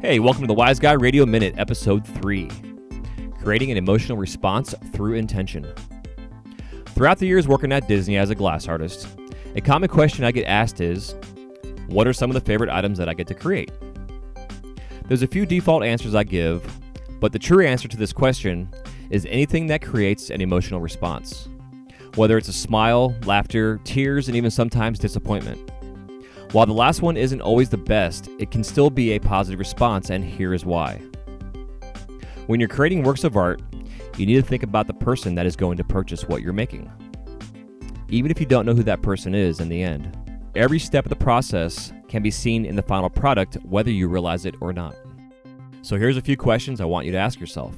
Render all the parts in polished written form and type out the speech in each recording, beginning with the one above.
Hey, welcome to the WyzGuy Radio Minute, Episode 3, Creating an Emotional Response Through Intention. Throughout the years working at Disney as a glass artist, a common question I get asked is, what are some of the favorite items that I get to create? There's a few default answers I give, but the true answer to this question is anything that creates an emotional response. Whether it's a smile, laughter, tears, and even sometimes disappointment. While the last one isn't always the best, it can still be a positive response, and here is why. When you're creating works of art, you need to think about the person that is going to purchase what you're making. Even if you don't know who that person is in the end, every step of the process can be seen in the final product, whether you realize it or not. So here's a few questions I want you to ask yourself.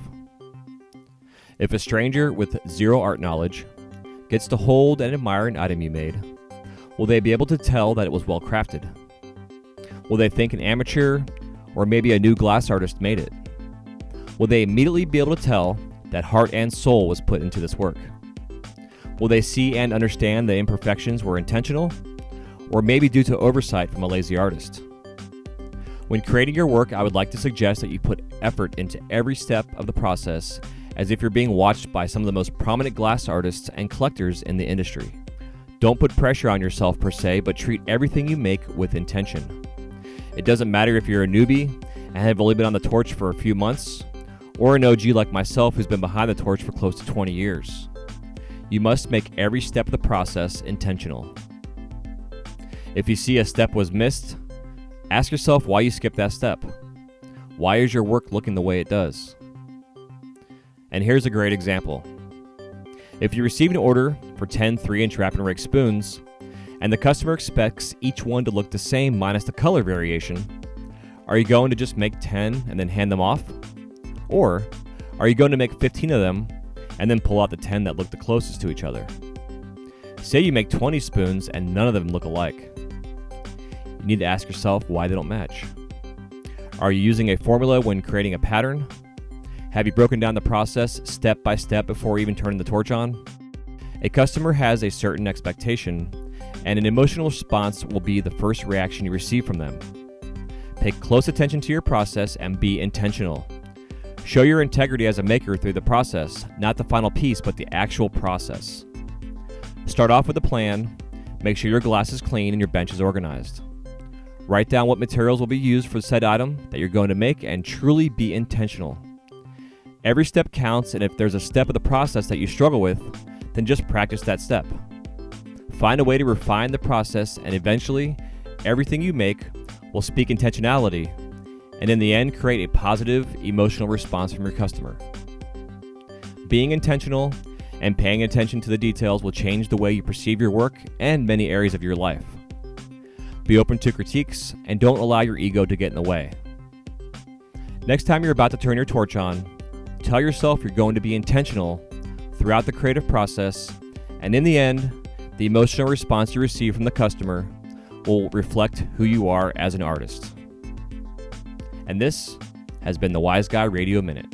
If a stranger with zero art knowledge gets to hold and admire an item you made, will they be able to tell that it was well crafted? Will they think an amateur or maybe a new glass artist made it? Will they immediately be able to tell that heart and soul was put into this work? Will they see and understand the imperfections were intentional or maybe due to oversight from a lazy artist? When creating your work, I would like to suggest that you put effort into every step of the process as if you're being watched by some of the most prominent glass artists and collectors in the industry. Don't put pressure on yourself per se, but treat everything you make with intention. It doesn't matter if you're a newbie and have only been on the torch for a few months, or an OG like myself who's been behind the torch for close to 20 years. You must make every step of the process intentional. If you see a step was missed, ask yourself why you skipped that step. Why is your work looking the way it does? And here's a great example. If you receive an order for 10 3-inch wrap and rake spoons, and the customer expects each one to look the same minus the color variation, are you going to just make 10 and then hand them off? Or are you going to make 15 of them and then pull out the 10 that look the closest to each other? Say you make 20 spoons and none of them look alike. You need to ask yourself why they don't match. Are you using a formula when creating a pattern? Have you broken down the process step by step before even turning the torch on? A customer has a certain expectation, and an emotional response will be the first reaction you receive from them. Pay close attention to your process and be intentional. Show your integrity as a maker through the process, not the final piece, but the actual process. Start off with a plan, make sure your glass is clean and your bench is organized. Write down what materials will be used for the said item that you're going to make and truly be intentional. Every step counts, and if there's a step of the process that you struggle with, then just practice that step. Find a way to refine the process, and eventually, everything you make will speak intentionality, and in the end, create a positive, emotional response from your customer. Being intentional and paying attention to the details will change the way you perceive your work and many areas of your life. Be open to critiques, and don't allow your ego to get in the way. Next time you're about to turn your torch on, tell yourself you're going to be intentional throughout the creative process, and in the end, the emotional response you receive from the customer will reflect who you are as an artist. And this has been the WyzGuy Radio Minute.